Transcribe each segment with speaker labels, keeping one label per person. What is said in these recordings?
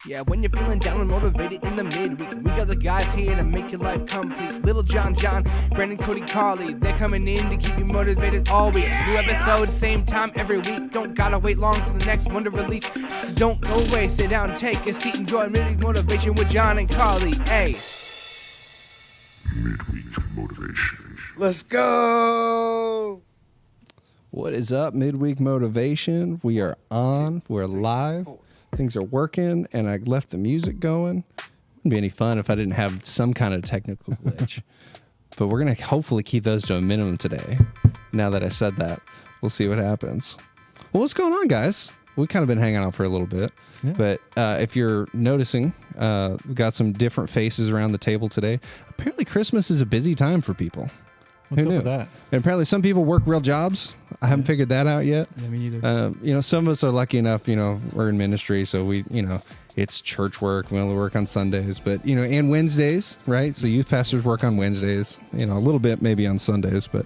Speaker 1: Yeah, when you're feeling down and motivated in the midweek, we got the guys here to make your life complete. Little John, Brandon, Cody, Carly, they're coming in to keep you motivated all week. New episode, same time every week. Don't gotta wait long for the next one to release. So don't go away, sit down, take a seat, enjoy Midweek Motivation with John and Carly. Hey.
Speaker 2: Midweek Motivation.
Speaker 3: Let's go!
Speaker 4: What is up, Midweek Motivation? We are on. We're live. Things are working, and I left the music going. Wouldn't be any fun if I didn't have some kind of technical glitch. But we're going to hopefully keep those to a minimum today. Now that I said that, we'll see what happens. Well, what's going on, guys? We've kind of been hanging out for a little bit. Yeah. But if you're noticing, we've got some different faces around the table today. Apparently, Christmas is a busy time for people.
Speaker 5: What's up with that?
Speaker 4: And apparently some people work real jobs. I haven't figured that out yet.
Speaker 5: Yeah, me neither.
Speaker 4: Some of us are lucky enough, we're in ministry, so we, it's church work. We only work on Sundays, but, and Wednesdays, right? So youth pastors work on Wednesdays, a little bit maybe on Sundays, but,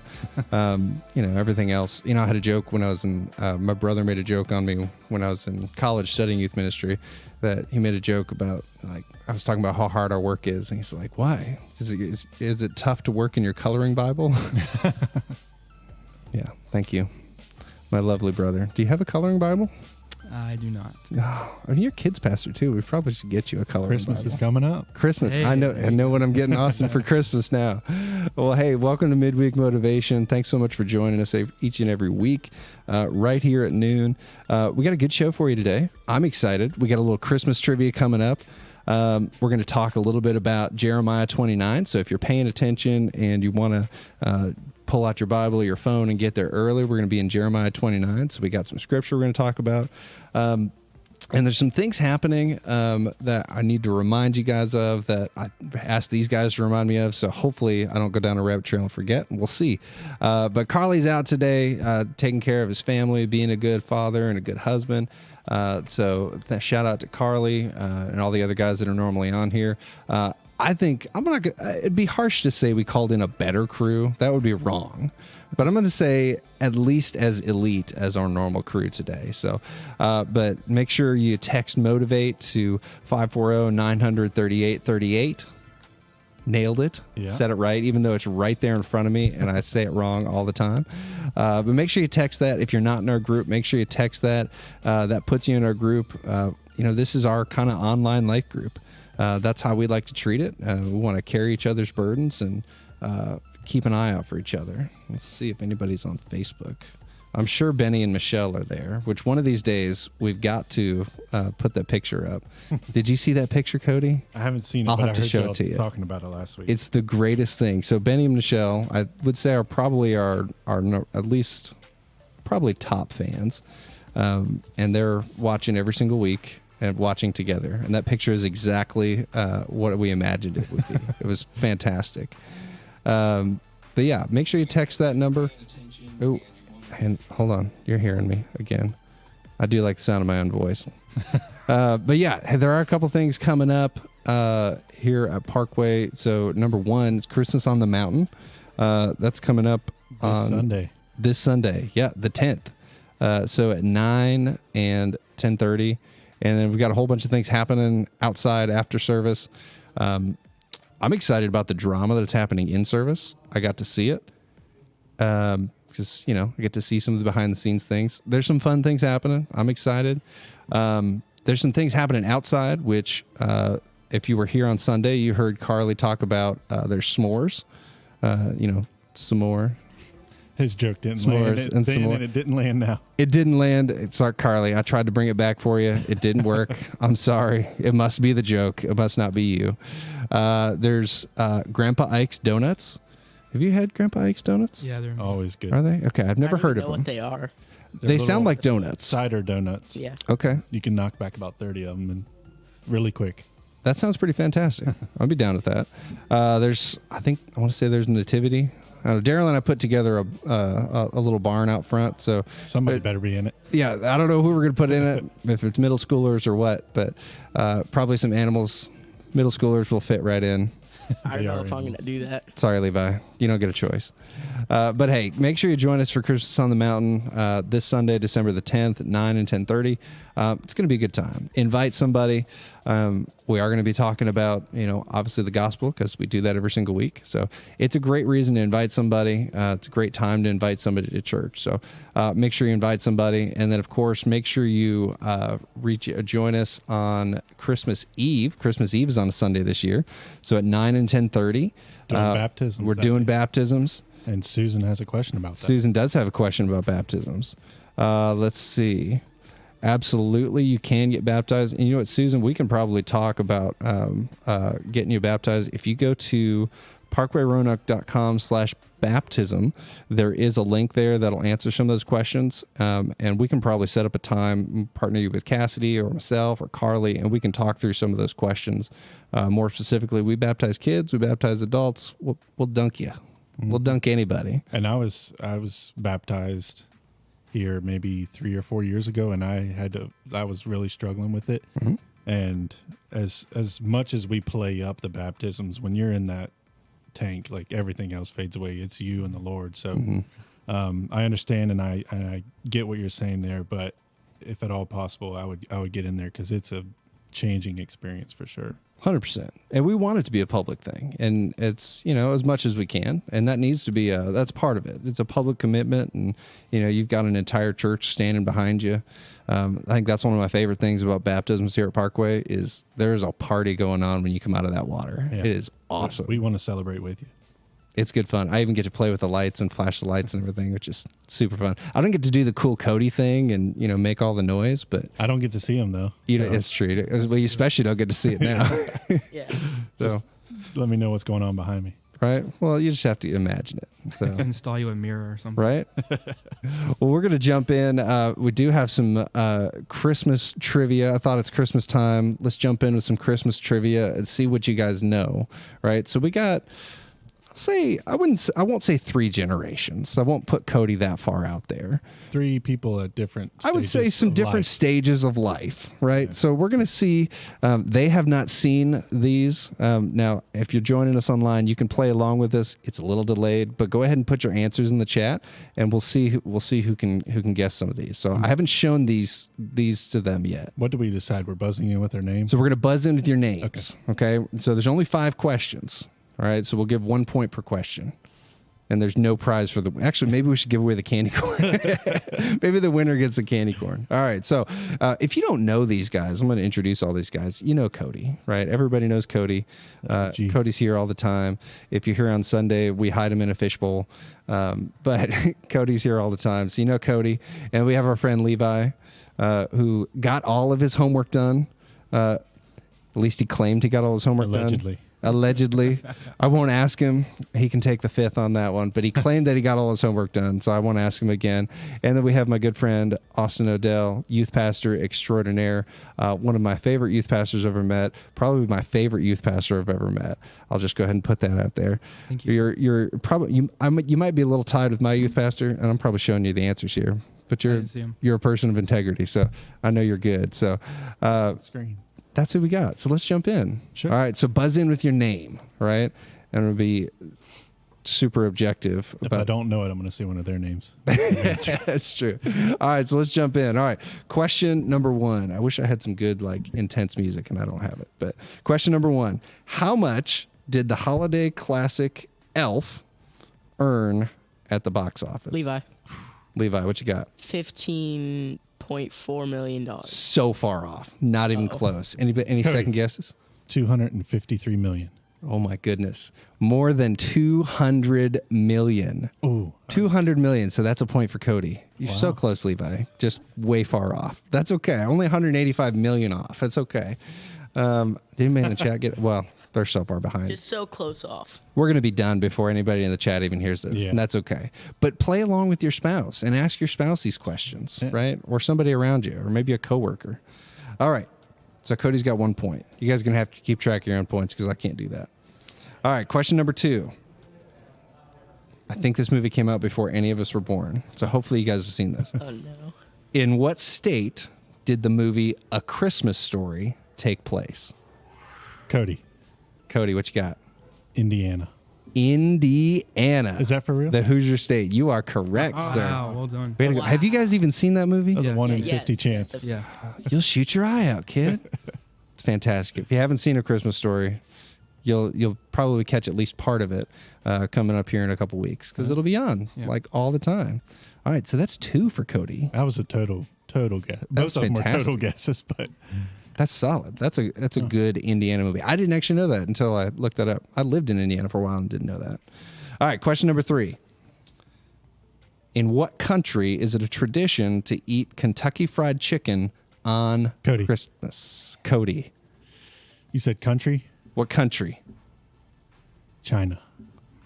Speaker 4: everything else. I had a joke when I was in, my brother made a joke on me when I was in college studying youth ministry, that he made a joke about, I was talking about how hard our work is, and he's like, why? Is it tough to work in your coloring Bible? Yeah, thank you. My lovely brother. Do you have a coloring Bible?
Speaker 5: I do not.
Speaker 4: Oh, you're a kids pastor too. We probably should get you a coloring
Speaker 5: Christmas
Speaker 4: Bible.
Speaker 5: is coming up.
Speaker 4: Christmas.
Speaker 5: Hey.
Speaker 4: I know what I'm getting Austin for Christmas now. Well, hey, welcome to Midweek Motivation. Thanks so much for joining us each and every week right here at noon. We got a good show for you today. I'm excited. We got a little Christmas trivia coming up. We're going to talk a little bit about Jeremiah 29. So if you're paying attention and you want to pull out your Bible or your phone and get there early, we're going to be in Jeremiah 29. So we got some scripture we're going to talk about. And there's some things happening that I need to remind you guys of, that I asked these guys to remind me of. So hopefully I don't go down a rabbit trail and forget, and we'll see. But Carly's out today taking care of his family, being a good father and a good husband. So shout out to Carly and all the other guys that are normally on here. I think it'd be harsh to say we called in a better crew. That would be wrong. But I'm going to say at least as elite as our normal crew today. So, but make sure you text Motivate to 540-900-3838. Nailed it. Yeah. Said it right, even though it's right there in front of me and I say it wrong all the time. But make sure you text that. If you're not in our group, make sure you text that. That puts you in our group. This is our kind of online life group. That's how we like to treat it. We want to carry each other's burdens and keep an eye out for each other. Let's see if anybody's on Facebook. I'm sure Benny and Michelle are there, which one of these days we've got to put that picture up. Did you see that picture, Cody?
Speaker 5: I haven't seen it,
Speaker 4: I'll
Speaker 5: but
Speaker 4: have
Speaker 5: I
Speaker 4: to show it to you.
Speaker 5: Talking about it last week.
Speaker 4: It's the greatest thing. So Benny and Michelle, I would say, are probably our at least probably top fans. And they're watching every single week and watching together. And that picture is exactly what we imagined it would be. It was fantastic. But yeah, make sure you text that number. Oh, and hold on. You're hearing me again. I do like the sound of my own voice. But yeah, there are a couple things coming up here at Parkway. So number one is Christmas on the Mountain. That's coming up on this Sunday. Yeah, the 10th. So at 9 and 10:30. And then we've got a whole bunch of things happening outside after service. I'm excited about the drama that's happening in service. I got to see it. Because, I get to see some of the behind the scenes things. There's some fun things happening. I'm excited. There's some things happening outside, which if you were here on Sunday, you heard Carly talk about their s'mores. Some more.
Speaker 5: His joke didn't land. It didn't land now.
Speaker 4: It didn't land. Sorry, Carly. I tried to bring it back for you. It didn't work. I'm sorry. It must be the joke. It must not be you. There's Grandpa Ike's Donuts. Have you had Grandpa Ike's Donuts?
Speaker 5: Yeah, they're always good.
Speaker 4: Are they? Okay, I've never heard of them.
Speaker 6: I don't know what they are.
Speaker 4: They sound like donuts.
Speaker 5: Cider donuts.
Speaker 6: Yeah.
Speaker 4: Okay.
Speaker 5: You can knock back about 30 of them and really quick.
Speaker 4: That sounds pretty fantastic. I'll be down with that. I want to say there's Nativity. Daryl and I put together a little barn out front, so
Speaker 5: somebody better be in it.
Speaker 4: Yeah, I don't know who we're going to put in it, if it's middle schoolers or what, but probably some animals. Middle schoolers will fit right in.
Speaker 2: I don't know if I'm going to do that.
Speaker 4: Sorry, Levi. You don't get a choice. But hey, make sure you join us for Christmas on the Mountain this Sunday, December the 10th at 9 and 10:30. It's going to be a good time. Invite somebody. We are going to be talking about, obviously the gospel, because we do that every single week. So it's a great reason to invite somebody. It's a great time to invite somebody to church. So make sure you invite somebody. And then, of course, make sure you join us on Christmas Eve. Christmas Eve is on a Sunday this year. So at 9 and 10:30.
Speaker 5: Baptisms.
Speaker 4: We're doing baptisms.
Speaker 5: And Susan has a question about that.
Speaker 4: Susan does have a question about baptisms. Let's see. Absolutely, you can get baptized. And you know what, Susan, we can probably talk about getting you baptized. If you go to parkwayroanoke.com/baptism, there is a link there that'll answer some of those questions. And we can probably set up a time, partner you with Cassidy or myself or Carly, and we can talk through some of those questions. More specifically, we baptize kids, we baptize adults. We'll dunk you. Mm-hmm. We'll dunk anybody.
Speaker 5: And I was baptized here maybe 3 or 4 years ago, and I was really struggling with it. Mm-hmm. And as much as we play up the baptisms, when you're in that tank, like everything else fades away. It's you and the Lord. So mm-hmm. I understand, and I get what you're saying there. But if at all possible, I would get in there, because it's a changing experience for sure.
Speaker 4: 100%. And we want it to be a public thing, and it's, as much as we can, and that needs to be that's part of it. It's a public commitment, and you've got an entire church standing behind you. I think that's one of my favorite things about baptisms here at Parkway is there's a party going on when you come out of that water. Yeah. It is awesome.
Speaker 5: We want to celebrate with you.
Speaker 4: It's good fun. I even get to play with the lights and flash the lights and everything, which is super fun. I don't get to do the cool Cody thing and, make all the noise, but
Speaker 5: I don't get to see him though.
Speaker 4: It's true. Well, you especially don't get to see it now.
Speaker 2: Yeah.
Speaker 4: So
Speaker 5: let me know what's going on behind me.
Speaker 4: Right. Well, you just have to imagine it. So.
Speaker 1: Install you a mirror or something.
Speaker 4: Right. Well, we're going to jump in. We do have some Christmas trivia. I thought it's Christmas time. Let's jump in with some Christmas trivia and see what you guys know. Right. So we got, I won't say 3 generations. I won't put Cody that far out there.
Speaker 5: 3 people at different stages.
Speaker 4: I would say some different stages of life, right? Yeah. So we're going to see, they have not seen these. Now, if you're joining us online, you can play along with us. It's a little delayed, but go ahead and put your answers in the chat, and we'll see who can guess some of these. So I haven't shown these to them yet.
Speaker 5: What do we decide? We're buzzing in with their names?
Speaker 4: So we're going to buzz in with your names. Okay. So there's only 5 questions. All right, so we'll give 1 point per question, and there's no prize for actually, maybe we should give away the candy corn. Maybe the winner gets the candy corn. All right, so if you don't know these guys, I'm going to introduce all these guys. You know Cody, right? Everybody knows Cody. Cody's here all the time. If you're here on Sunday, we hide him in a fishbowl, but Cody's here all the time. So you know Cody, and we have our friend Levi, who got all of his homework done. At least he claimed he got all his homework done. Allegedly. I won't ask him. He can take the 5th on that one, but he claimed that he got all his homework done, so I won't ask him again. And then we have my good friend, Austin Odell, youth pastor extraordinaire, one of my favorite youth pastors I've ever met, probably my favorite youth pastor I've ever met. I'll just go ahead and put that out there.
Speaker 1: Thank you.
Speaker 4: You're probably, you might be a little tied with my youth pastor, and I'm probably showing you the answers here, but you're a person of integrity, so I know you're good. So,
Speaker 5: screen.
Speaker 4: That's who we got. So let's jump in.
Speaker 5: Sure.
Speaker 4: All right. So buzz in with your name, right? And it'll be super objective.
Speaker 5: If I don't know it, I'm going to say one of their names.
Speaker 4: That's true. All right. So let's jump in. All right. Question number 1. I wish I had some good, intense music, and I don't have it. But question number 1. How much did the holiday classic Elf earn at the box office?
Speaker 2: Levi,
Speaker 4: what you got?
Speaker 2: $15.4 million.
Speaker 4: So far off. Not even close. Any second guesses?
Speaker 5: 253 million.
Speaker 4: Oh my goodness. More than 200 million.
Speaker 5: Ooh.
Speaker 4: 200 million. So that's a point for Cody. You're so close, Levi. Just way far off. That's okay. Only 185 million off. That's okay. Did anybody in the chat get it? Well, they're so far behind.
Speaker 2: Just so close off.
Speaker 4: We're going to be done before anybody in the chat even hears this. Yeah. And that's okay. But play along with your spouse and ask your spouse these questions, right? Or somebody around you, or maybe a coworker. All right. So Cody's got 1 point. You guys are going to have to keep track of your own points because I can't do that. All right. Question number 2. I think this movie came out before any of us were born. So hopefully you guys have seen this.
Speaker 2: Oh, no.
Speaker 4: In what state did the movie A Christmas Story take place?
Speaker 5: Cody,
Speaker 4: what you got?
Speaker 5: Indiana.
Speaker 4: Indiana.
Speaker 5: Is that for real?
Speaker 4: The Hoosier State. You are correct, sir.
Speaker 6: Wow, well done.
Speaker 4: Way to go. Have you guys even seen that movie?
Speaker 5: That was a 1 in
Speaker 2: Yeah,
Speaker 5: 50
Speaker 2: yes,
Speaker 5: chance.
Speaker 2: yes.
Speaker 6: Yeah.
Speaker 4: You'll shoot your eye out, kid. It's fantastic. If you haven't seen A Christmas Story, you'll probably catch at least part of it coming up here in a couple weeks because it'll be on like all the time. All right, so that's 2 for Cody.
Speaker 5: That was a total guess.
Speaker 4: That's
Speaker 5: Both of them were
Speaker 4: fantastic.
Speaker 5: total guesses, but
Speaker 4: That's solid. That's a good Indiana movie. I didn't actually know that until I looked that up. I lived in Indiana for a while and didn't know that. All right, question number 3. In what country is it a tradition to eat Kentucky Fried Chicken on
Speaker 5: Cody.
Speaker 4: Christmas? Cody.
Speaker 5: you said country?
Speaker 4: What country?
Speaker 5: China.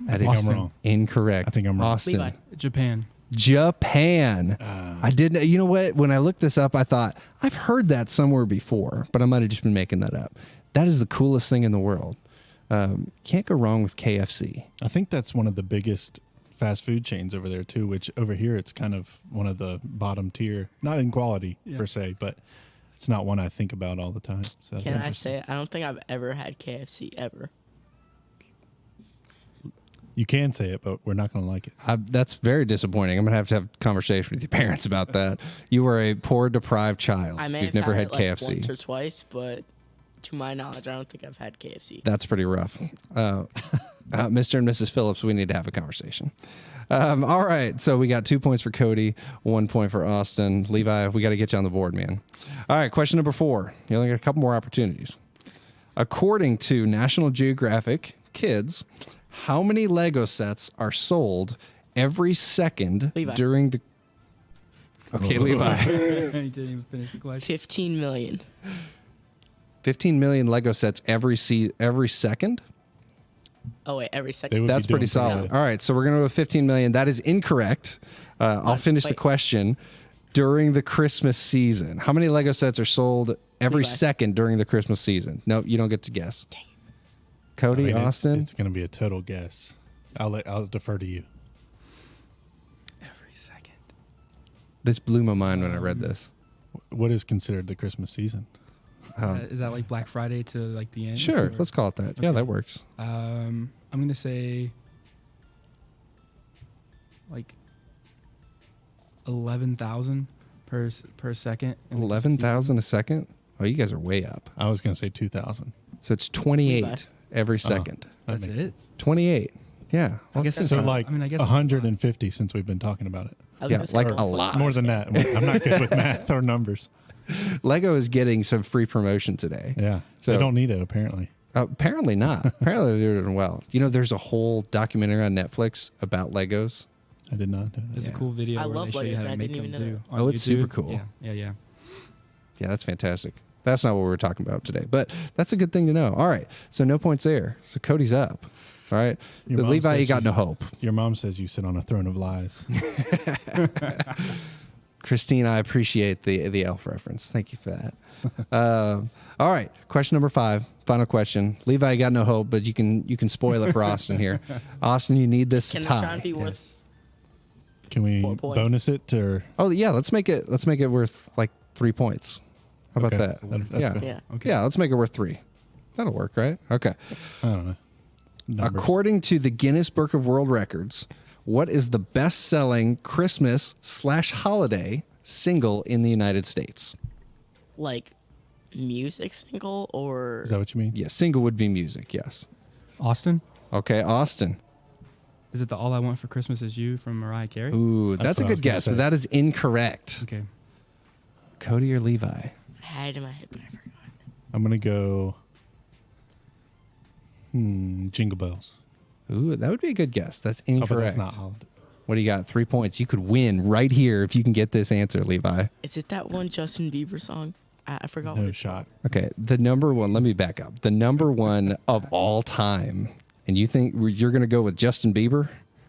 Speaker 4: That
Speaker 5: think
Speaker 4: is
Speaker 5: I'm wrong.
Speaker 4: incorrect.
Speaker 5: I think I'm wrong.
Speaker 4: Austin.
Speaker 2: Levi.
Speaker 6: Japan.
Speaker 4: Japan. I didn't. You know what? When I looked this up, I thought I've heard that somewhere before, but I might have just been making that up. That is the coolest thing in the world. Can't go wrong with KFC.
Speaker 5: I think that's one of the biggest fast food chains over there too, which over here it's kind of one of the bottom tier, not in quality per se, but it's not one I think about all the time. So
Speaker 2: Can I say, I don't think I've ever had KFC ever.
Speaker 5: you can say it, but we're not going to like it.
Speaker 4: That's very disappointing. I'm gonna have to have a conversation with your parents about that. You were a poor, deprived child.
Speaker 2: I may
Speaker 4: You've
Speaker 2: have
Speaker 4: never
Speaker 2: had
Speaker 4: had
Speaker 2: it, like,
Speaker 4: KFC.
Speaker 2: once or twice, but to my knowledge, I don't think I've had KFC.
Speaker 4: That's pretty rough. Mr. and Mrs. Phillips, we need to have a conversation. All right. So we got 2 points for Cody, 1 point for Austin. Levi, we got to get you on the board, man. All right. Question number 4. You only got a couple more opportunities. According to National Geographic Kids, how many Lego sets are sold every second
Speaker 2: Levi.
Speaker 4: during the... Okay, Levi.
Speaker 6: You didn't even finish the question.
Speaker 2: 15 million.
Speaker 4: 15 million Lego sets every second?
Speaker 2: Oh, wait, every
Speaker 5: They
Speaker 2: second.
Speaker 5: would be
Speaker 4: That's
Speaker 5: doing
Speaker 4: pretty solid.
Speaker 5: good.
Speaker 4: All right, so we're going to go with 15 million. That is incorrect. I'll finish the
Speaker 2: wait.
Speaker 4: question. During the Christmas season, how many Lego sets are sold every
Speaker 2: Levi.
Speaker 4: second during the Christmas season? No, you don't get to guess.
Speaker 2: Dang it.
Speaker 4: Cody,
Speaker 5: I mean,
Speaker 4: Austin?
Speaker 5: It's going to be a total guess. I'll defer to you.
Speaker 6: Every second.
Speaker 4: This blew my mind when I read this.
Speaker 5: What is considered the Christmas season?
Speaker 6: Is that like Black Friday to like the end?
Speaker 4: Sure,
Speaker 6: or-
Speaker 4: let's call it that. Yeah,
Speaker 6: Okay.
Speaker 4: that works.
Speaker 6: I'm gonna say like 11,000 per second. in the
Speaker 4: 11,000 a second? Oh, you guys are way up.
Speaker 5: I was going to say 2,000.
Speaker 4: So it's 28
Speaker 2: Levi.
Speaker 4: every second.
Speaker 6: That's
Speaker 5: makes
Speaker 6: it.
Speaker 4: 28. Yeah.
Speaker 6: I guess
Speaker 5: So
Speaker 6: that's
Speaker 5: like
Speaker 6: I mean, I guess
Speaker 5: 150 since we've been talking about it.
Speaker 2: I was
Speaker 4: Yeah,
Speaker 2: gonna say
Speaker 4: like
Speaker 2: around
Speaker 4: a lot.
Speaker 2: 25.
Speaker 5: More than that. I'm not good with math or numbers.
Speaker 4: Lego is getting some free promotion today.
Speaker 5: Yeah.
Speaker 4: So-
Speaker 5: they don't need it, apparently.
Speaker 4: Apparently not. Apparently they're doing well. You know, there's a whole documentary on Netflix about Legos.
Speaker 5: I did not know
Speaker 6: There's
Speaker 5: that.
Speaker 6: a cool video
Speaker 2: I
Speaker 6: where
Speaker 2: love
Speaker 6: they show you
Speaker 2: Legos,
Speaker 6: how to
Speaker 2: and I
Speaker 6: make
Speaker 2: didn't
Speaker 6: them
Speaker 2: even know
Speaker 6: too.
Speaker 4: Oh,
Speaker 6: on
Speaker 4: it's super
Speaker 6: YouTube.
Speaker 4: cool.
Speaker 6: Yeah.
Speaker 4: Yeah, that's fantastic. That's not what we're talking about today, but that's a good thing to know. All right, so no points there. So Cody's up. All right,
Speaker 5: Your
Speaker 4: the
Speaker 5: mom
Speaker 4: Levi,
Speaker 5: says
Speaker 4: you got
Speaker 5: you-
Speaker 4: no hope.
Speaker 5: Your mom says you sit on a throne of lies.
Speaker 4: Christine, I appreciate the elf reference. Thank you for that. All right, question number 5, final question. Levi, you got no hope, but you can spoil it for Austin here. Austin, you need this
Speaker 2: Can
Speaker 4: to
Speaker 2: it try and
Speaker 4: tie.
Speaker 2: be worth?
Speaker 5: Can we
Speaker 2: 4 points.
Speaker 5: bonus it or?
Speaker 4: Oh yeah, let's make it worth like 3 points. How about
Speaker 5: Okay,
Speaker 4: that?
Speaker 5: that's
Speaker 4: yeah.
Speaker 5: fair.
Speaker 2: Yeah.
Speaker 6: Okay.
Speaker 4: Yeah, let's make it worth 3. That'll work, right? Okay.
Speaker 5: I don't know. Numbers.
Speaker 4: According to the Guinness Book of World Records, what is the best-selling Christmas/holiday single in the United States?
Speaker 2: Like music single or
Speaker 5: Is that what you mean?
Speaker 4: Yeah, single would be music, yes.
Speaker 6: Austin,
Speaker 4: Okay, Austin.
Speaker 6: is it the "All I Want for Christmas Is You" from Mariah Carey?
Speaker 4: Ooh,
Speaker 5: That's
Speaker 4: that's a
Speaker 5: what I was
Speaker 4: good
Speaker 5: gonna
Speaker 4: guess,
Speaker 5: say.
Speaker 4: but that is incorrect.
Speaker 6: Okay.
Speaker 4: Cody or Levi?
Speaker 2: I had it in my head, but I forgot.
Speaker 5: I'm going to go Jingle Bells.
Speaker 4: Ooh, that would be a good guess. That's
Speaker 5: Oh,
Speaker 4: incorrect.
Speaker 5: but that's not holiday.
Speaker 4: What do you got? 3 points. You could win right here if you can get this answer, Levi.
Speaker 2: Is it that one Justin Bieber song? I forgot.
Speaker 5: No
Speaker 2: what
Speaker 5: shot.
Speaker 4: Okay, the number one, let me back up. The number one of all time, and you think you're going to go with Justin Bieber?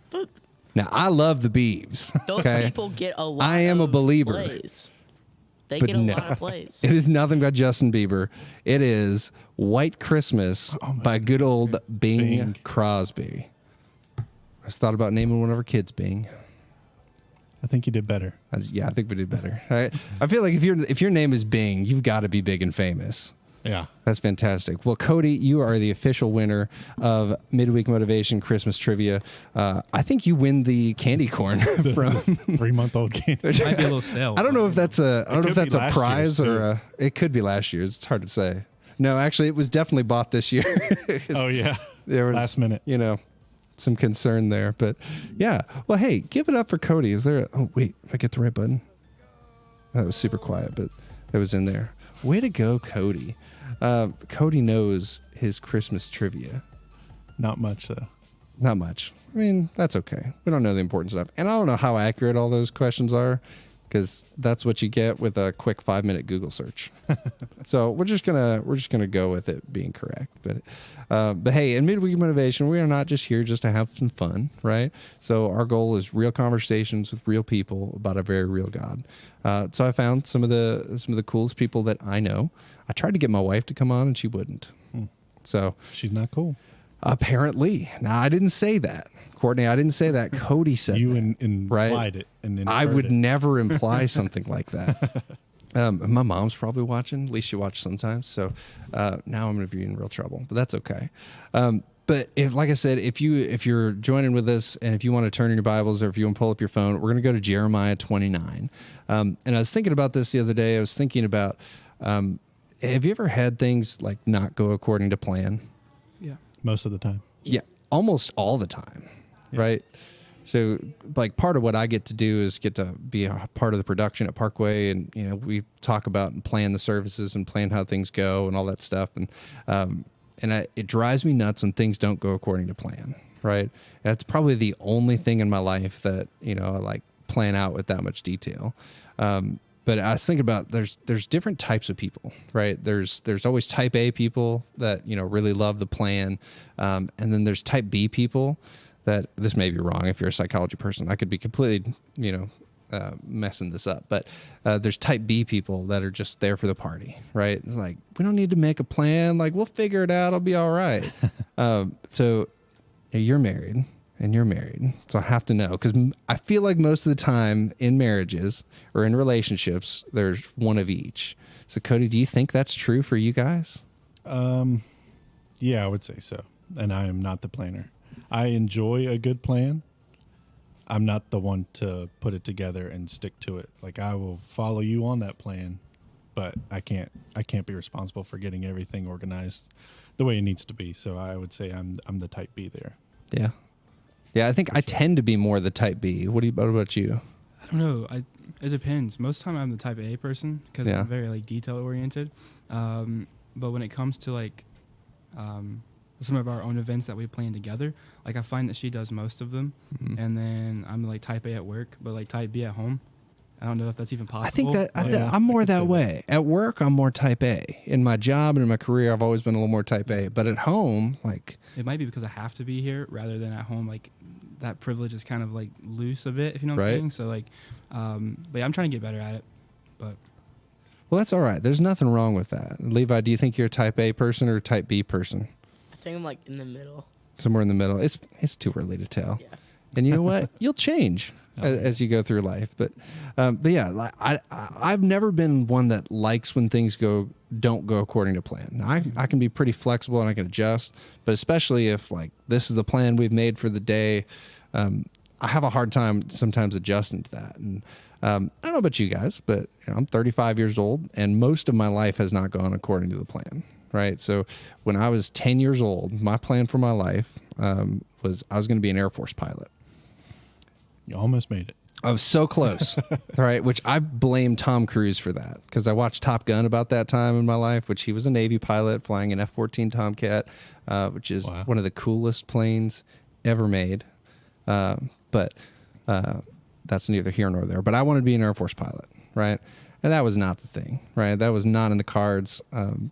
Speaker 2: But
Speaker 4: Now, I love the Biebs.
Speaker 2: those
Speaker 4: Okay?
Speaker 2: people get a lot.
Speaker 4: I am a
Speaker 2: of
Speaker 4: believer.
Speaker 2: Plays. They
Speaker 4: But
Speaker 2: get a
Speaker 4: no.
Speaker 2: lot of plays.
Speaker 4: It is nothing but Justin Bieber. It is White Christmas by good old Bing,
Speaker 5: Bing.
Speaker 4: Crosby. I just thought about naming one of our kids Bing.
Speaker 5: I think you did better.
Speaker 4: Yeah, I think we did better. I feel like if your name is Bing, you've got to be big and famous.
Speaker 5: Yeah.
Speaker 4: That's fantastic. Well, Cody, you are the official winner of Midweek Motivation Christmas Trivia. I think you win the candy corn from
Speaker 5: 3-month-old candy.
Speaker 6: It might be a little stale.
Speaker 4: I don't know if that's a
Speaker 5: could be last
Speaker 4: prize
Speaker 5: year's,
Speaker 4: or it could be last year's. It's hard to say. No, actually, it was definitely bought this year.
Speaker 5: Oh, yeah.
Speaker 4: There was,
Speaker 5: Last minute.
Speaker 4: Some concern there, but yeah. Well, hey, give it up for Cody. Is there? Oh, wait, if I get the right button. That was super quiet, but it was in there. Way to go, Cody. Cody knows his Christmas trivia.
Speaker 5: Not much, though.
Speaker 4: Not much. I mean, that's okay. We don't know the important stuff. And I don't know how accurate all those questions are, because that's what you get with a quick 5-minute Google search. So we're just gonna go with it being correct. But hey, in Midweek Motivation, we are not just here just to have some fun, right? So our goal is real conversations with real people about a very real God. So I found some of the coolest people that I know. I tried to get my wife to come on, and she wouldn't. So
Speaker 5: She's not cool.
Speaker 4: apparently, now I didn't say that, Courtney. I didn't say that. Cody said
Speaker 5: You
Speaker 4: that,
Speaker 5: implied
Speaker 4: right?
Speaker 5: it. And
Speaker 4: I would
Speaker 5: it.
Speaker 4: never imply something like that. My mom's probably watching. At least she watches sometimes. So now I'm going to be in real trouble, but that's okay. But like I said, if you're joining with us and if you want to turn in your Bibles or if you want to pull up your phone, we're going to go to Jeremiah 29. And I was thinking about this the other day. I was thinking about, have you ever had things like not go according to plan?
Speaker 6: Yeah.
Speaker 5: Most of the time.
Speaker 4: Yeah, almost all the time, right? So, like, part of what I get to do is get to be a part of the production at Parkway, and we talk about and plan the services and plan how things go and all that stuff, and it drives me nuts when things don't go according to plan, right? And that's probably the only thing in my life that I like plan out with that much detail. But I was thinking about there's different types of people, right? There's always type A people that really love the plan, and then there's type B people that, this may be wrong if you're a psychology person. I could be completely messing this up, but there's type B people that are just there for the party, right? It's like, we don't need to make a plan. Like, we'll figure it out. I'll be all right. So you're married. And you're married. So I have to know, because I feel like most of the time in marriages or in relationships, there's one of each. So Cody, do you think that's true for you guys?
Speaker 5: Yeah, I would say so. And I am not the planner. I enjoy a good plan. I'm not the one to put it together and stick to it. Like, I will follow you on that plan, but I can't be responsible for getting everything organized the way it needs to be. So I would say I'm the type B there.
Speaker 4: Yeah. Yeah, I think I tend to be more the type B. What about you?
Speaker 6: I don't know. It depends. Most of the time, I'm the type A person because
Speaker 4: Yeah.
Speaker 6: I'm very like detail oriented. But when it comes to like some of our own events that we plan together, like I find that she does most of them, and then I'm like type A at work, but like type B at home. I don't know if that's even possible.
Speaker 4: I think that
Speaker 5: Yeah,
Speaker 4: I'm more
Speaker 5: I could
Speaker 4: that
Speaker 5: say
Speaker 4: way. At work, I'm more type A. In my job and in my career, I've always been a little more type A. But at home, like,
Speaker 6: It might be because I have to be here rather than at home. Like that privilege is kind of like loose a bit, if you know what
Speaker 4: Right.
Speaker 6: I'm saying. So like, but yeah, I'm trying to get better at it. But
Speaker 4: well, that's all right. There's nothing wrong with that. Levi, do you think you're a type A person or a type B person?
Speaker 2: I think I'm like in the middle.
Speaker 4: Somewhere in the middle. It's too early to tell.
Speaker 2: Yeah.
Speaker 4: And you know what? You'll change as you go through life. But yeah, like I've never been one that likes when things don't go according to plan. I can be pretty flexible and I can adjust, but especially if like this is the plan we've made for the day, I have a hard time sometimes adjusting to that. And I don't know about you guys, but I'm 35 years old and most of my life has not gone according to the plan. Right. So when I was 10 years old, my plan for my life was I was going to be an Air Force pilot.
Speaker 5: You almost made it.
Speaker 4: I was so close, right? Which I blame Tom Cruise for that because I watched Top Gun about that time in my life, which he was a Navy pilot flying an F-14 Tomcat, which is one of the coolest planes ever made. But that's neither here nor there. But I wanted to be an Air Force pilot, right? And that was not the thing, right? That was not in the cards.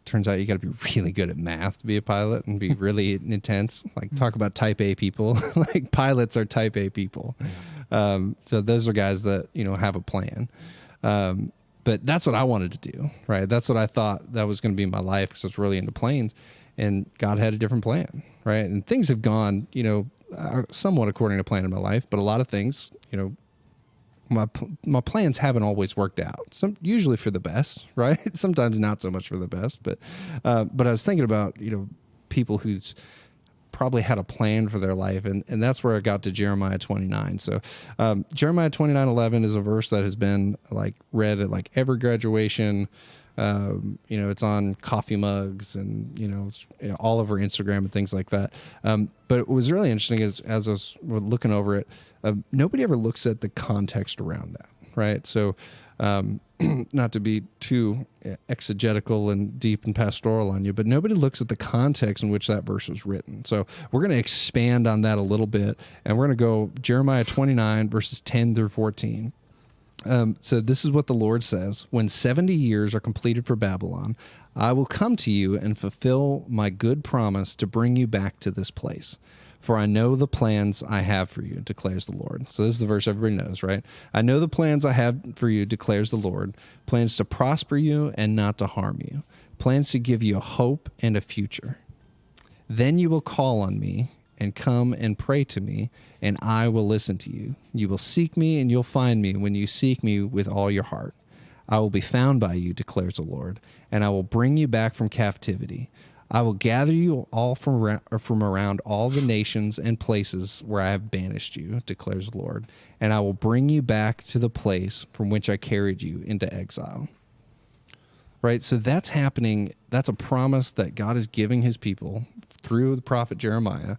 Speaker 4: Turns out you got to be really good at math to be a pilot and be really intense. Like talk about type A people. Like pilots are type A people. So those are guys that, have a plan. But that's what I wanted to do, right? That's what I thought that was going to be my life because I was really into planes. And God had a different plan, right? And things have gone, somewhat according to plan in my life. But a lot of things, my plans haven't always worked out. Some usually for the best, right? Sometimes not so much for the best, but I was thinking about, people who's probably had a plan for their life, and that's where I got to Jeremiah 29. So Jeremiah 29:11 is a verse that has been like read at like every graduation. It's on coffee mugs and it's, all over Instagram and things like that. But what was really interesting is, as I was looking over it, nobody ever looks at the context around that, right? So not to be too exegetical and deep and pastoral on you, but nobody looks at the context in which that verse was written. So we're going to expand on that a little bit, and we're going to go Jeremiah 29 verses 10 through 14. So this is what the Lord says: when 70 years are completed for Babylon, I will come to you and fulfill my good promise to bring you back to this place. For I know the plans I have for you, declares the Lord. So this is the verse everybody knows, right? I know the plans I have for you, declares the Lord. Plans to prosper you and not to harm you. Plans to give you a hope and a future. Then you will call on me and come and pray to me, and I will listen to you. You will seek me, and you'll find me when you seek me with all your heart. I will be found by you, declares the Lord, and I will bring you back from captivity. I will gather you all from around all the nations and places where I have banished you, declares the Lord, and I will bring you back to the place from which I carried you into exile. Right? So that's happening. That's a promise that God is giving his people through the prophet Jeremiah,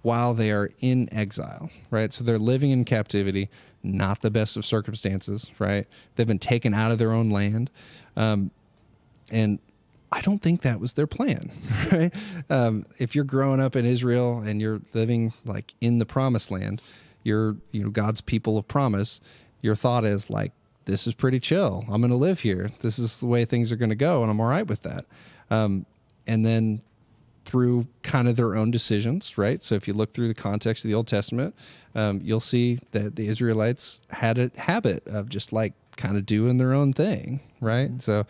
Speaker 4: while they are in exile, right? So they're living in captivity, not the best of circumstances, right? They've been taken out of their own land. And I don't think that was their plan, right? If you're growing up in Israel and you're living like in the promised land, you're, God's people of promise, your thought is like, this is pretty chill. I'm going to live here. This is the way things are going to go, and I'm all right with that. And then through kind of their own decisions, right? So if you look through the context of the Old Testament, you'll see that the Israelites had a habit of just like kind of doing their own thing, right? So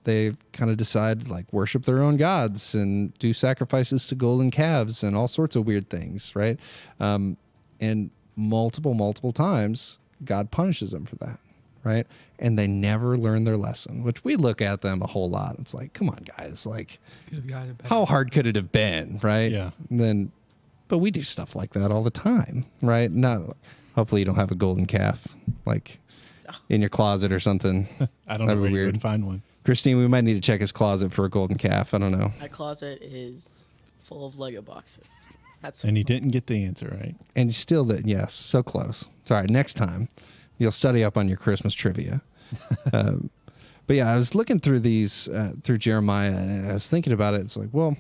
Speaker 4: they kind of decide like worship their own gods and do sacrifices to golden calves and all sorts of weird things, right? And multiple times, God punishes them for that, right? And they never learn their lesson, which we look at them a whole lot. It's like, come on, guys, like, how hard could it have been, right?
Speaker 5: Yeah.
Speaker 4: But we do stuff like that all the time, right? Hopefully you don't have a golden calf, like, in your closet or something.
Speaker 5: I don't know where you would find one.
Speaker 4: Christine, we might need to check his closet for a golden calf. I don't know.
Speaker 2: My closet is full of Lego boxes.
Speaker 5: And you didn't get the answer right.
Speaker 4: And you still didn't. Yes, so close. Sorry, next time you'll study up on your Christmas trivia. But yeah, I was looking through these, through Jeremiah, and I was thinking about it. It's like, well,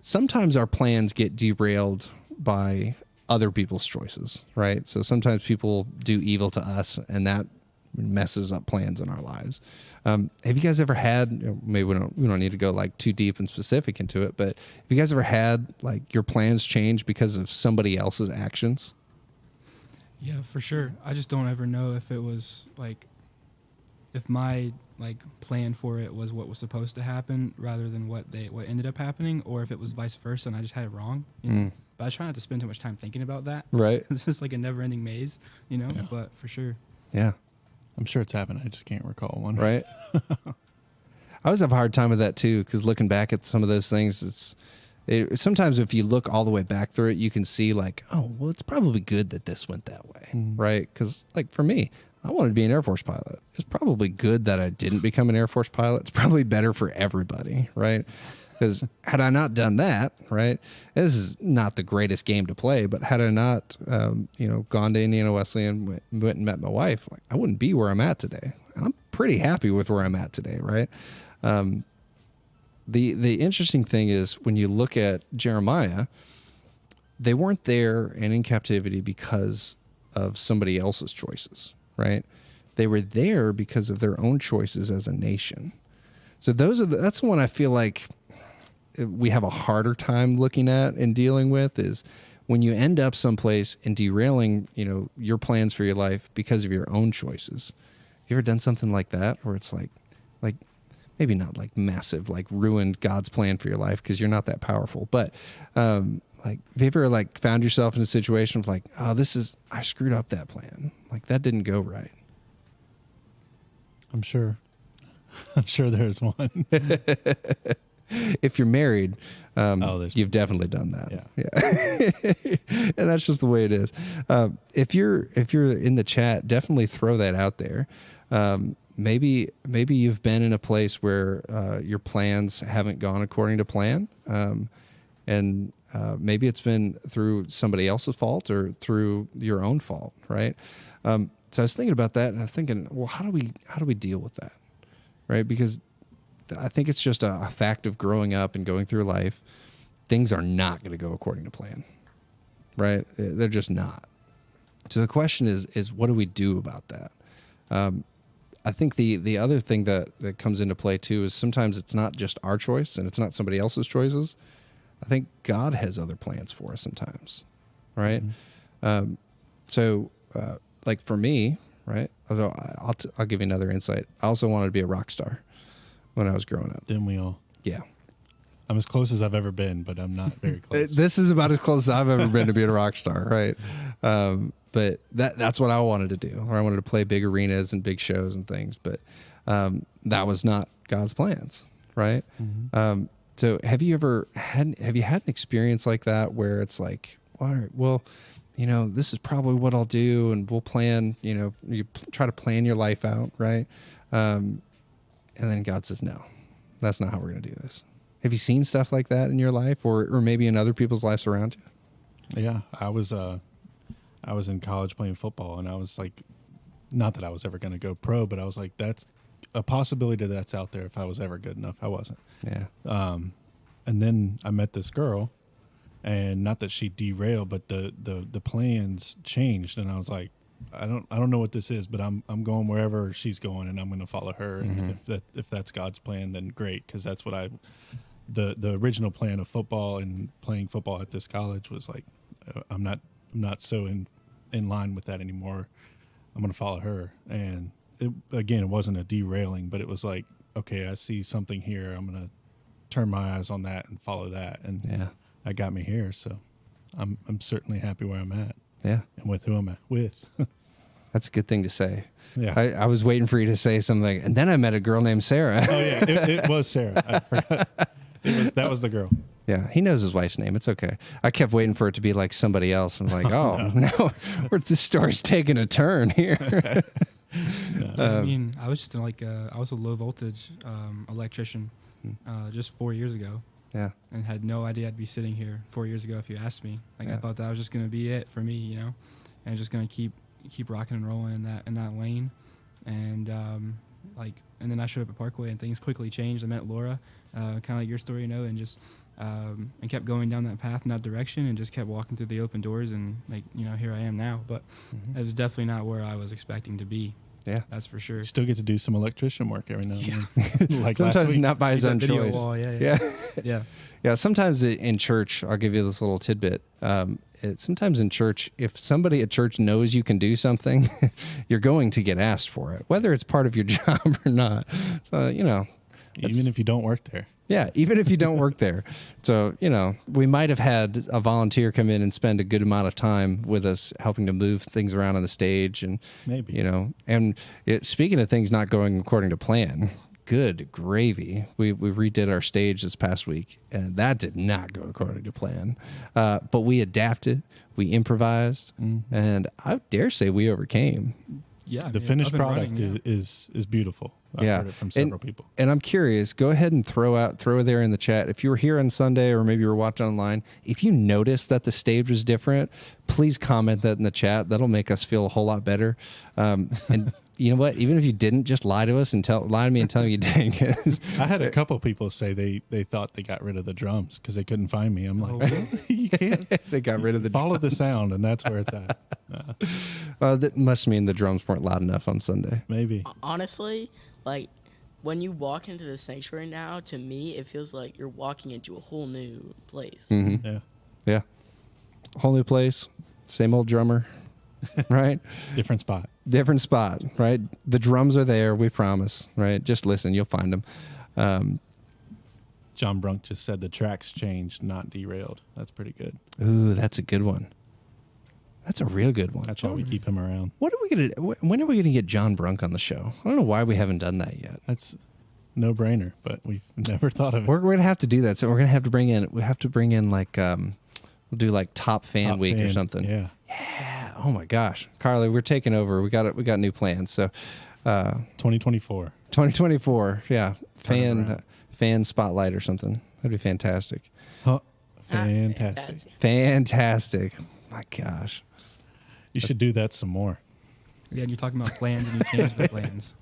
Speaker 4: sometimes our plans get derailed by other people's choices, right? So sometimes people do evil to us, and that messes up plans in our lives. Have you guys ever had, maybe we don't need to go like too deep and specific into it, but have you guys ever had like your plans change because of somebody else's actions?
Speaker 6: Yeah, for sure. I just don't ever know if it was like, if my like plan for it was what was supposed to happen rather than what ended up happening, or if it was vice versa and I just had it wrong. But I try not to spend too much time thinking about that.
Speaker 4: Right.
Speaker 6: It's just like a never-ending maze, Yeah. But for sure.
Speaker 4: Yeah.
Speaker 5: I'm sure it's happened. I just can't recall one.
Speaker 4: Right. I always have a hard time with that too, because looking back at some of those things, sometimes if you look all the way back through it, you can see like, oh, well, it's probably good that this went that way, right? Because like for me, I wanted to be an Air Force pilot. It's probably good that I didn't become an Air Force pilot. It's probably better for everybody, right? Because had I not done that, right, this is not the greatest game to play, but had I not, gone to Indiana Wesleyan, went and met my wife, like I wouldn't be where I'm at today. And I'm pretty happy with where I'm at today, right? The interesting thing is when you look at Jeremiah, they weren't there and in captivity because of somebody else's choices, right? They were there because of their own choices as a nation. So that's the one I feel like we have a harder time looking at and dealing with, is when you end up someplace and derailing, your plans for your life because of your own choices. You ever done something like that where it's like maybe not like massive, like ruined God's plan for your life because you're not that powerful, but Like, have you ever like found yourself in a situation of like, oh, I screwed up that plan. Like that didn't go right.
Speaker 5: I'm sure there's one.
Speaker 4: If you're married,
Speaker 5: there's
Speaker 4: you've definitely done that.
Speaker 5: Yeah.
Speaker 4: And that's just the way it is. If you're in the chat, definitely throw that out there. Maybe you've been in a place where your plans haven't gone according to plan, and maybe it's been through somebody else's fault or through your own fault, right? So I was thinking about that, and I'm thinking, well, how do we deal with that, right? Because I think it's just a fact of growing up and going through life. Things are not going to go according to plan, right? They're just not. So the question is what do we do about that? I think the other thing that comes into play too is sometimes it's not just our choice and it's not somebody else's choices. I think God has other plans for us sometimes, right? Mm-hmm. Like for me, right? Although I'll give you another insight. I also wanted to be a rock star when I was growing up.
Speaker 5: Didn't we all?
Speaker 4: Yeah.
Speaker 5: I'm as close as I've ever been, but I'm not very close.
Speaker 4: This is about as close as I've ever been to being a rock star, right? But that's what I wanted to do, or I wanted to play big arenas and big shows and things. But that was not God's plans, right? Mm-hmm. So have you had an experience like that where it's like, all right, well, this is probably what I'll do, and we'll plan. You try to plan your life out, right? And then God says, no, that's not how we're going to do this. Have you seen stuff like that in your life, or maybe in other people's lives around you?
Speaker 5: Yeah, I was in college playing football, and I was like, not that I was ever going to go pro, but I was like, that's a possibility that's out there if I was ever good enough. I wasn't.
Speaker 4: Yeah.
Speaker 5: And then I met this girl, and not that she derailed, but the plans changed, and I was like, I don't know what this is, but I'm going wherever she's going, and I'm going to follow her. Mm-hmm. And if that's God's plan, then great, because that's what the original plan of football and playing football at this college was like. I'm not so in line with that anymore. I'm going to follow her. And it wasn't a derailing, but it was like, okay, I see something here. I'm going to turn my eyes on that and follow that. And that got me here. So I'm certainly happy where I'm at.
Speaker 4: Yeah.
Speaker 5: And with who I'm at with.
Speaker 4: That's a good thing to say.
Speaker 5: Yeah.
Speaker 4: I was waiting for you to say something. And then I met a girl named Sarah.
Speaker 5: Oh yeah. It was Sarah. I forgot. That was the girl.
Speaker 4: Yeah, he knows his wife's name. It's okay. I kept waiting for it to be like somebody else. I'm like, no, this story's taking a turn here.
Speaker 6: I was just I was a low voltage electrician just 4 years ago.
Speaker 4: Yeah, and
Speaker 6: had no idea I'd be sitting here 4 years ago if you asked me. I thought that was just gonna be it for me, and just gonna keep rocking and rolling in that lane, and and then I showed up at Parkway and things quickly changed. I met Laura, kind of like your story, and just. And kept going down that path in that direction and just kept walking through the open doors and here I am now. But it was definitely not where I was expecting to be.
Speaker 4: Yeah,
Speaker 6: that's for sure.
Speaker 5: You still get to do some electrician work every now and then.
Speaker 4: Like sometimes not by his own choice.
Speaker 6: Wall, yeah.
Speaker 4: Sometimes in church, I'll give you this little tidbit. Sometimes in church, if somebody at church knows you can do something, you're going to get asked for it, whether it's part of your job or not. So
Speaker 5: even if you don't work there.
Speaker 4: Yeah, even if you don't work there. So, we might have had a volunteer come in and spend a good amount of time with us helping to move things around on the stage. And,
Speaker 5: maybe,
Speaker 4: and speaking of things not going according to plan, good gravy. We redid our stage this past week, and that did not go according to plan. But we adapted, we improvised, and I dare say we overcame.
Speaker 5: Yeah, the finished product is beautiful. I've heard it from several people.
Speaker 4: And I'm curious, go ahead and throw there in the chat. If you were here on Sunday or maybe you were watching online, if you noticed that the stage was different, please comment that in the chat. That'll make us feel a whole lot better. And you know what? Even if you didn't, just lie to us and lie to me and tell me you did.
Speaker 5: I had a couple people say they thought they got rid of the drums because they couldn't find me. I'm like, really? You can't.
Speaker 4: They got rid of the
Speaker 5: follow the sound, and that's where it's at.
Speaker 4: That must mean the drums weren't loud enough on Sunday.
Speaker 5: Maybe.
Speaker 2: Honestly, like when you walk into the sanctuary now, to me, it feels like you're walking into a whole new place.
Speaker 4: Mm-hmm. Yeah. Whole new place, same old drummer, right?
Speaker 5: Different spot,
Speaker 4: right? The drums are there, we promise, right? Just listen, you'll find them.
Speaker 5: John Brunk just said the tracks changed, not derailed. That's pretty good.
Speaker 4: Ooh, that's a good one. That's a real good one.
Speaker 5: That's why we keep him around.
Speaker 4: What are we gonna? When are we gonna get John Brunk on the show? I don't know why we haven't done that yet.
Speaker 5: That's no brainer, but we've never thought of it.
Speaker 4: We're gonna have to do that. So we're gonna have to bring in. We have to bring in like we'll do like top fan week or something.
Speaker 5: Yeah.
Speaker 4: Yeah. Oh my gosh, Carly, we're taking over. We got new plans. So
Speaker 5: 2024.
Speaker 4: 2024. Yeah. Fan spotlight or something. That'd be fantastic.
Speaker 5: Huh. Fantastic.
Speaker 4: Fantastic. My gosh.
Speaker 5: You should do that some more.
Speaker 6: Yeah, and you're talking about plans and you change the plans.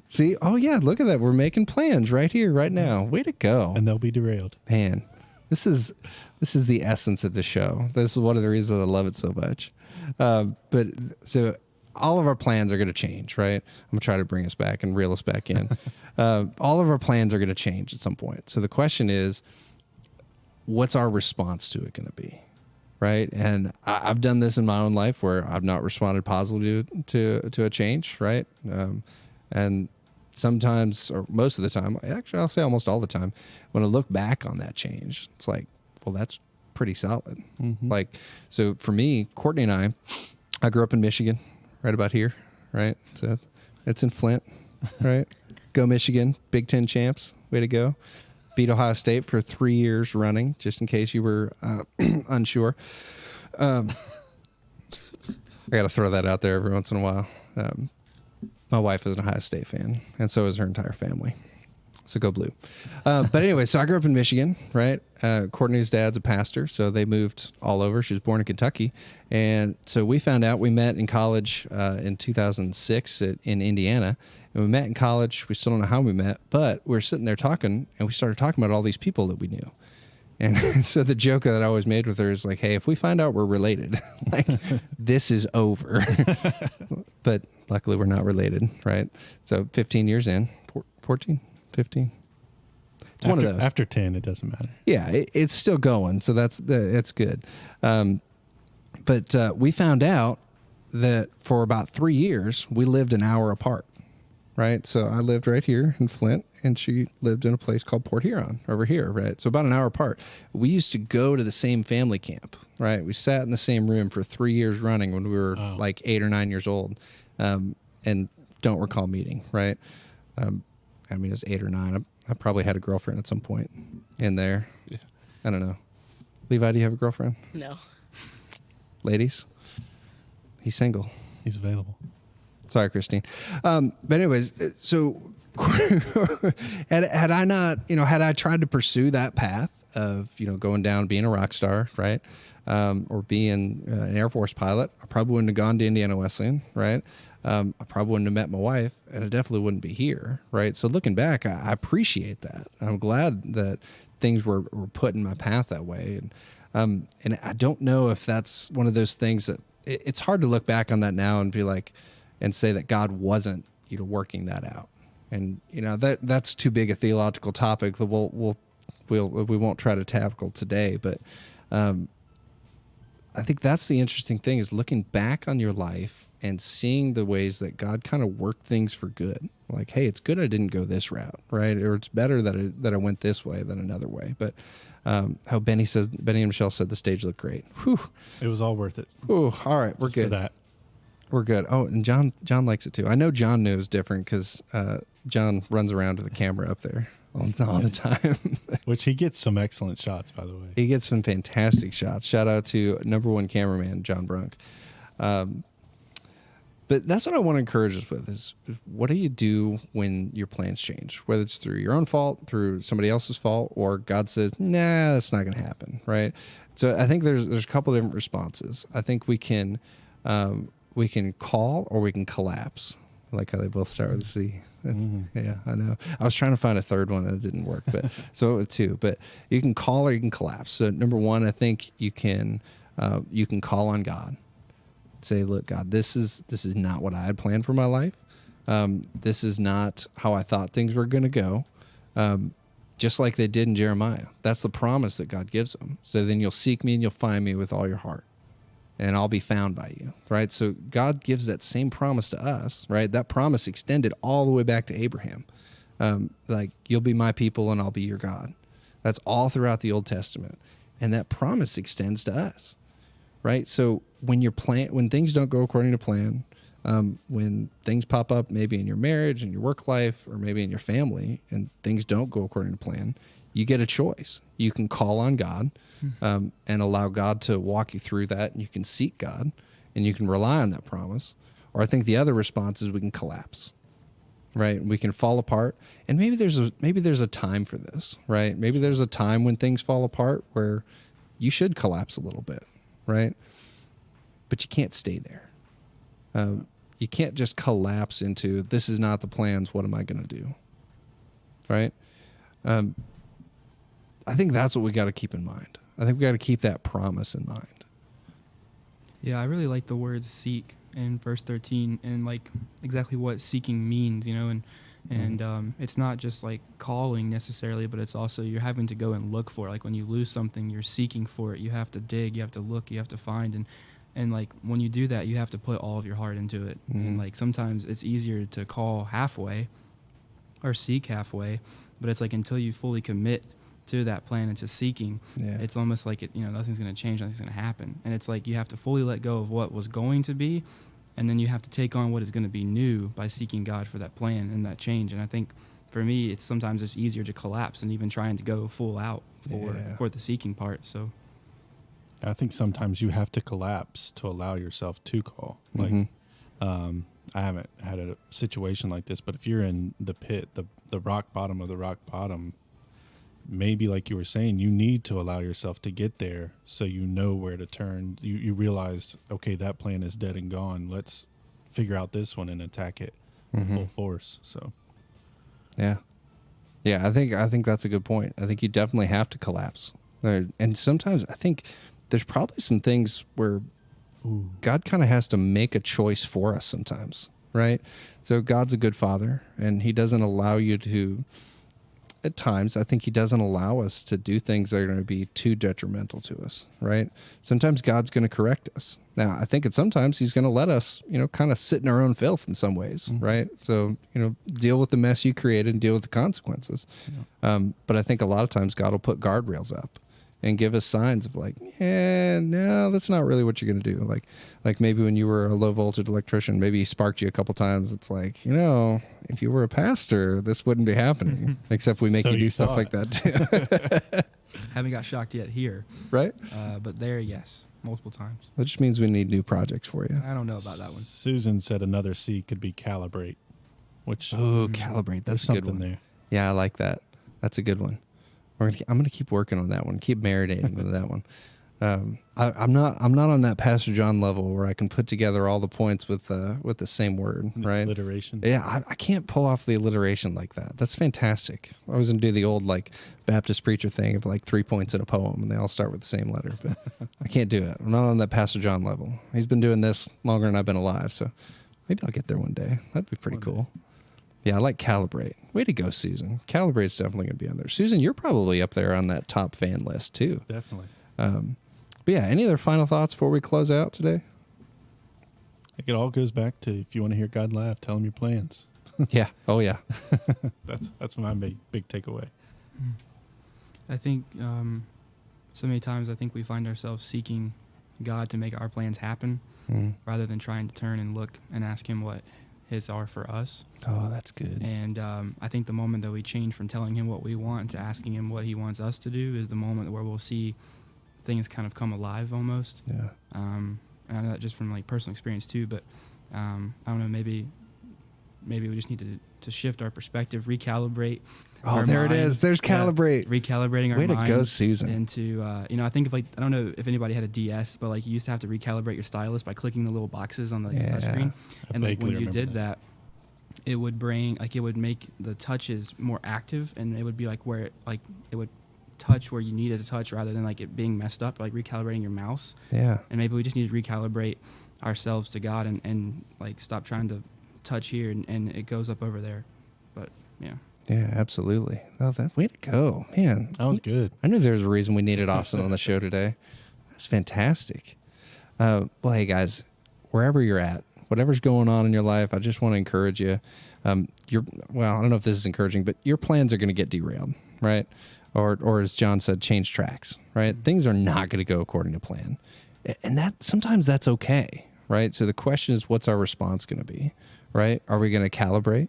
Speaker 4: See? Oh yeah, look at that. We're making plans right here, right now. Way to go.
Speaker 5: And they'll be derailed.
Speaker 4: Man, this is the essence of the show. This is one of the reasons I love it so much. But so all of our plans are going to change, right? I'm going to try to bring us back and reel us back in. All of our plans are going to change at some point. So the question is, what's our response to it going to be? Right. And I've done this in my own life where I've not responded positively to a change. Right. And sometimes, or most of the time, actually, I'll say almost all the time, when I look back on that change, it's like, well, that's pretty solid.
Speaker 5: Mm-hmm.
Speaker 4: Like, so for me, Courtney and I grew up in Michigan, right about here. Right. So it's in Flint. Right. Go Michigan. Big Ten champs. Way to go. Beat Ohio State for 3 years running, just in case you were unsure. I got to throw that out there every once in a while. My wife is an Ohio State fan, and so is her entire family. So go blue. But anyway, so I grew up in Michigan, right? Courtney's dad's a pastor, so they moved all over. She was born in Kentucky. And so we found out, we met in college in 2006 in Indiana. And we met in college. We still don't know how we met, but we were sitting there talking, and we started talking about all these people that we knew. And so the joke that I always made with her is like, hey, if we find out we're related, like, this is over. But luckily we're not related, right? So 15 years in, 14, 15. It's one of those.
Speaker 5: After 10, it doesn't matter.
Speaker 4: Yeah, it's still going. So that's good. But we found out that for about 3 years, we lived an hour apart. Right. So I lived right here in Flint, and she lived in a place called Port Huron over here. Right. So about an hour apart. We used to go to the same family camp. Right. We sat in the same room for 3 years running when we were like 8 or 9 years old, and don't recall meeting. Right. I mean, it was 8 or 9. I probably had a girlfriend at some point in there.
Speaker 5: Yeah.
Speaker 4: I don't know. Levi, do you have a girlfriend?
Speaker 2: No.
Speaker 4: Ladies? He's single.
Speaker 5: He's available.
Speaker 4: Sorry, Christine. But anyways, so had I not, had I tried to pursue that path of, going down, being a rock star, right? Or being an Air Force pilot, I probably wouldn't have gone to Indiana Wesleyan, right? I probably wouldn't have met my wife, and I definitely wouldn't be here, right? So looking back, I appreciate that. I'm glad that things were put in my path that way. And I don't know if that's one of those things that it's hard to look back on that now and be like, and say that God wasn't, working that out. And, that's too big a theological topic that we won't try to tackle today. But I think that's the interesting thing, is looking back on your life and seeing the ways that God kind of worked things for good. Like, hey, it's good I didn't go this route, right? Or it's better that I went this way than another way. But how Benny and Michelle said the stage looked great. Whew.
Speaker 5: It was all worth it.
Speaker 4: Ooh, all right, we're
Speaker 5: Just
Speaker 4: good.
Speaker 5: for that.
Speaker 4: We're good. Oh, and John likes it too. I know John knows different because John runs around with the camera up there all the time.
Speaker 5: Which he gets some excellent shots, by the way.
Speaker 4: He gets some fantastic shots. Shout out to #1 cameraman, John Brunk. But that's what I want to encourage us with is what do you do when your plans change? Whether it's through your own fault, through somebody else's fault, or God says, nah, that's not going to happen, right? So I think there's a couple of different responses. I think we can call or we can collapse. I like how they both start with a C. Yeah, I know. I was trying to find a third one and it didn't work, but so two. But you can call or you can collapse. So #1, I think you can call on God. Say, look, God, this is not what I had planned for my life. This is not how I thought things were going to go. Just like they did in Jeremiah. That's the promise that God gives them. So then you'll seek me and you'll find me with all your heart, and I'll be found by you, right? So God gives that same promise to us, right? That promise extended all the way back to Abraham. Like, you'll be my people and I'll be your God. That's all throughout the Old Testament. And that promise extends to us, right? So when when things don't go according to plan, when things pop up maybe in your marriage and your work life or maybe in your family and things don't go according to plan, you get a choice. You can call on God and allow God to walk you through that, and you can seek God and you can rely on that promise. Or I think the other response is we can collapse, right? We can fall apart. And maybe there's a time for this, right? Maybe there's a time when things fall apart where you should collapse a little bit, right? But you can't stay there. You can't just collapse into, this is not the plans, what am I going to do? Right? I think that's what we got to keep in mind. I think we got to keep that promise in mind.
Speaker 6: Yeah, I really like the word seek in verse 13 and like exactly what seeking means, you know, and it's not just like calling necessarily, but it's also you're having to go and look for it. Like when you lose something, you're seeking for it. You have to dig, you have to look, you have to find, and like when you do that, you have to put all of your heart into it. And like sometimes it's easier to call halfway or seek halfway, but it's like until you fully commit to that plan and to seeking, it's almost like nothing's going to change, nothing's going to happen. And it's like you have to fully let go of what was going to be, and then you have to take on what is going to be new by seeking God for that plan and that change. And I think for me, it's sometimes it's easier to collapse than even trying to go full out for the seeking part. So
Speaker 5: I think sometimes you have to collapse to allow yourself to call. Like, I haven't had a situation like this, but if you're in the pit, the rock bottom of the rock bottom, maybe like you were saying, you need to allow yourself to get there so you know where to turn. You realize, okay, that plan is dead and gone. Let's figure out this one and attack it full force. So, yeah,
Speaker 4: I think that's a good point. I think you definitely have to collapse. And sometimes I think there's probably some things where God kind of has to make a choice for us sometimes, right? So God's a good father, and he doesn't allow you to, at times, I think he doesn't allow us to do things that are going to be too detrimental to us, right? Sometimes God's going to correct us. Now, I think sometimes he's going to let us, kind of sit in our own filth in some ways, right? So, deal with the mess you created and deal with the consequences. Yeah. But I think a lot of times God will put guardrails up and give us signs of like, no, that's not really what you're going to do. Like maybe when you were a low voltage electrician, maybe he sparked you a couple times. It's like, if you were a pastor, this wouldn't be happening, except we make you do stuff like that too.
Speaker 6: Haven't got shocked yet here.
Speaker 4: Right.
Speaker 6: But there, yes, multiple times.
Speaker 4: That just means we need new projects for you.
Speaker 6: I don't know about that one.
Speaker 5: Susan said another C could be calibrate, which
Speaker 4: calibrate. That's a good one. There. Yeah, I like that. That's a good one. I'm going to keep working on that one. Keep marinating with that one. I'm not on that Pastor John level where I can put together all the points with the same word, right?
Speaker 5: Alliteration.
Speaker 4: Yeah, I can't pull off the alliteration like that. That's fantastic. I was going to do the old like Baptist preacher thing of like 3 points in a poem and they all start with the same letter, but I can't do it. I'm not on that Pastor John level. He's been doing this longer than I've been alive, so maybe I'll get there one day. That'd be pretty cool. Yeah, I like calibrate. Way to go, Susan. Calibrate's definitely going to be on there. Susan, you're probably up there on that top fan list too.
Speaker 5: Definitely.
Speaker 4: But yeah, any other final thoughts before we close out today?
Speaker 5: I think it all goes back to, if you want to hear God laugh, tell him your plans.
Speaker 4: Yeah. Oh yeah.
Speaker 5: That's my big takeaway.
Speaker 6: I think so many times I think we find ourselves seeking God to make our plans happen rather than trying to turn and look and ask him what his are for us.
Speaker 4: Oh, that's good.
Speaker 6: And I think the moment that we change from telling him what we want to asking him what he wants us to do is the moment where we'll see things kind of come alive almost. Yeah. And I know that just from like personal experience too, but I don't know, maybe we just need to shift our perspective, recalibrate.
Speaker 4: Oh, there mind. It is. There's calibrate.
Speaker 6: Recalibrating our
Speaker 4: mind.
Speaker 6: Way to
Speaker 4: go, Susan.
Speaker 6: Into, I think of like, I don't know if anybody had a DS, but like you used to have to recalibrate your stylus by clicking the little boxes on the touchscreen. And like when you did that, it would make the touches more active, and it would be like where it would touch where you needed to touch rather than like it being messed up, like recalibrating your mouse. Yeah. And maybe we just need to recalibrate ourselves to God and like stop trying to touch here and it goes up over there. But yeah.
Speaker 4: Yeah, absolutely. Oh, that way to go, man.
Speaker 5: That was good.
Speaker 4: I knew there was a reason we needed Austin on the show today. That's fantastic. Well, hey guys, wherever you're at, whatever's going on in your life, I just want to encourage you. I don't know if this is encouraging, but your plans are going to get derailed, right? Or as John said, change tracks, right? Things are not going to go according to plan. And sometimes that's okay, right? So the question is, what's our response going to be, right? Are we going to calibrate?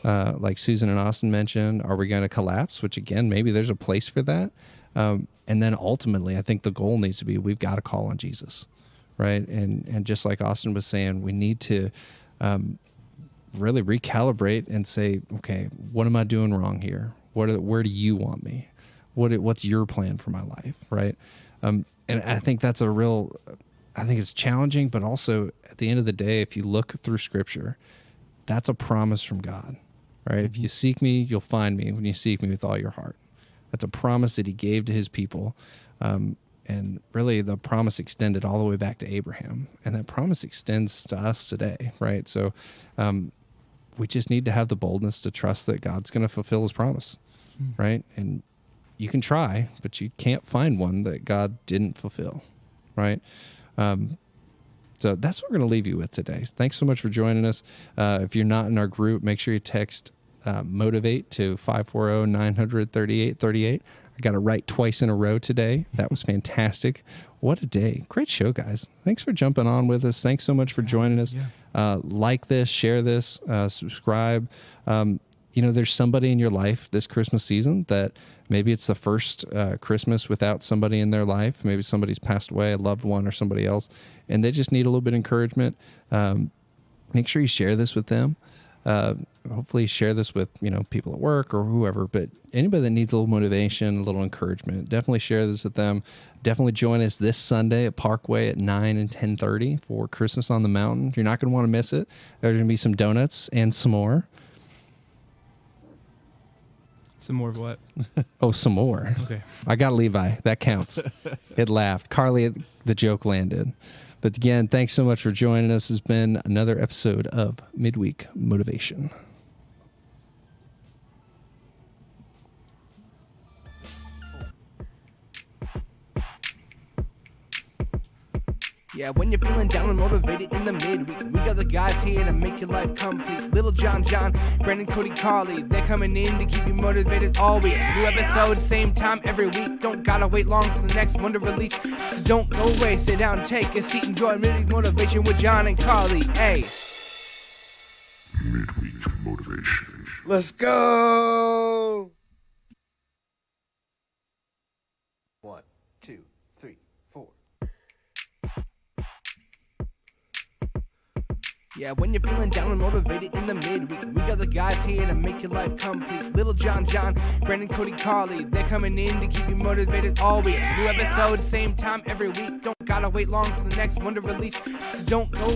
Speaker 4: Like Susan and Austin mentioned, are we going to collapse? Which again, maybe there's a place for that. And then ultimately, I think the goal needs to be, we've got to call on Jesus, right? And just like Austin was saying, we need to really recalibrate and say, okay, what am I doing wrong here? Where do you want me? What's your plan for my life, right? And I think that's I think it's challenging, but also at the end of the day, if you look through Scripture, that's a promise from God, right? If you seek me, you'll find me when you seek me with all your heart. That's a promise that he gave to his people. And really the promise extended all the way back to Abraham. And that promise extends to us today, right? So we just need to have the boldness to trust that God's going to fulfill his promise, right? And you can try, but you can't find one that God didn't fulfill, right? So that's what we're going to leave you with today. Thanks so much for joining us. If you're not in our group, make sure you text Motivate to 540-900-3838. I got it right twice in a row today. That was fantastic. What a day. Great show, guys. Thanks for jumping on with us. Thanks so much for joining us. Like this, share this, subscribe. There's somebody in your life this Christmas season that maybe it's the first Christmas without somebody in their life. Maybe somebody's passed away, a loved one or somebody else, and they just need a little bit of encouragement. Make sure you share this with them. Hopefully share this with, people at work or whoever, but anybody that needs a little motivation, a little encouragement, definitely share this with them. Definitely join us this Sunday at Parkway at 9 and 10:30 for Christmas on the Mountain. You're not going to want to miss it. There's going to be some donuts and some more.
Speaker 6: Some more of what?
Speaker 4: Oh, some more.
Speaker 6: Okay.
Speaker 4: I got Levi. That counts. It laughed. Carly, the joke landed. But again, thanks so much for joining us. This has been another episode of Midweek Motivation.
Speaker 1: Yeah, when you're feeling down and motivated in the midweek, we got the guys here to make your life complete. Little John, Brandon, Cody, Carly, they're coming in to keep you motivated all week. New episode, same time every week. Don't gotta wait long for the next one to release. So don't go away, sit down, take a seat, enjoy Midweek Motivation with John and Carly. Hey.
Speaker 3: Midweek Motivation. Let's go!
Speaker 1: 1, 2, 3, 4. Yeah, when you're feeling down and motivated in the midweek, we got the guys here to make your life complete. Little John, Brandon, Cody, Carly, they're coming in to keep you motivated all week. New episode, same time every week. Don't gotta wait long for the next one to release. So don't go away.